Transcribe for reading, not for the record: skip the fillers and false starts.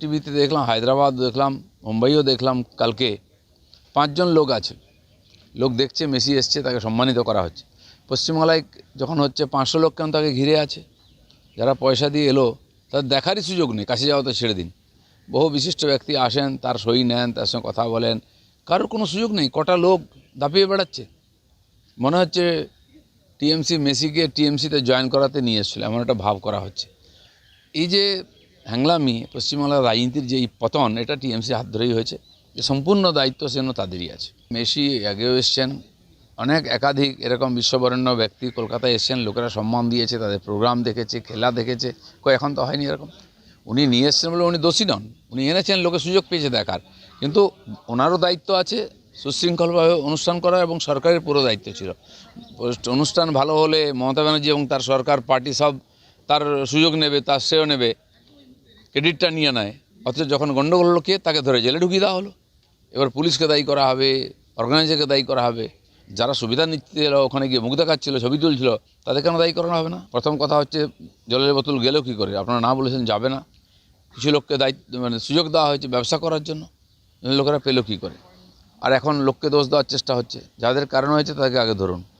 টিভিতে দেখলাম, হায়দ্রাবাদ দেখলাম, মুম্বাইও দেখলাম, কালকে 5 জন লোক আছে, লোক দেখছে মেসি এসছে, তাকে সম্মানিত করা হচ্ছে। পশ্চিমবাংলায় যখন হচ্ছে 500 লোক কেন তাকে ঘিরে আছে? যারা পয়সা দিয়ে এলো তাদের দেখারই সুযোগ নেই, কাছে যাওয়া তো ছেড়ে দিন। বহু বিশিষ্ট ব্যক্তি আসেন, তার সই নেন, তার সঙ্গে কথা বলেন, কারোর কোনো সুযোগ নেই। কটা লোক দাপিয়ে বেড়াচ্ছে, মনে হচ্ছে টিএমসি মেসিকে টিএমসিতে জয়েন করাতে নিয়ে এসেছিল, এমন একটা ভাব করা হচ্ছে। এই যে হ্যাংলামি, পশ্চিমবাংলার রাজনীতির যে এই পতন, এটা টিএমসি হাত ধরেই হয়েছে, যে সম্পূর্ণ দায়িত্ব সেন তাদেরই আছে। মেসি আগেও এসছেন, অনেক একাধিক এরকম বিশ্ববরেণ্য ব্যক্তি কলকাতায় এসছেন, লোকেরা সম্মান দিয়েছে, তাদের প্রোগ্রাম দেখেছে, খেলা দেখেছে। এখন তো হয়নি এরকম। উনি নিয়ে এসছেন বলে উনি দোষী নন, উনি এনেছেন, লোকে সুযোগ পেয়েছে দেখার। কিন্তু ওনারও দায়িত্ব আছে সুশৃঙ্খলভাবে অনুষ্ঠান করা, এবং সরকারের পুরো দায়িত্ব ছিল। অনুষ্ঠান ভালো হলে মমতা ব্যানার্জি এবং তার সরকার পার্টি সব তার সুযোগ নেবে, তার শ্রেয় নেবে, ক্রেডিটটা নিয়ে নেয়। অথচ যখন গণ্ডগোল হলো, কে তাকে ধরে জেলে ঢুকিয়ে দেওয়া হলো। এবার পুলিশকে দায়ী করা হবে, অর্গানাইজারকে দায়ী করা হবে, যারা সুবিধা নিচ্ছে ওখানে গিয়ে মুখ দেখাচ্ছিল, ছবি তুলছিল, তাদের কেন দায়ী করানো হবে না? প্রথম কথা হচ্ছে, জলের বোতল গেল কী করে? আপনারা না বলেছেন যাবে না। কিছু লোককে দায়িত্ব সুযোগ দেওয়া হয়েছে ব্যবসা করার জন্য, লোকেরা পেল কী করে? আর এখন লোককে দোষ দেওয়ার চেষ্টা হচ্ছে। যাদের কারণ হয়েছে তাদেরকে আগে ধরুন।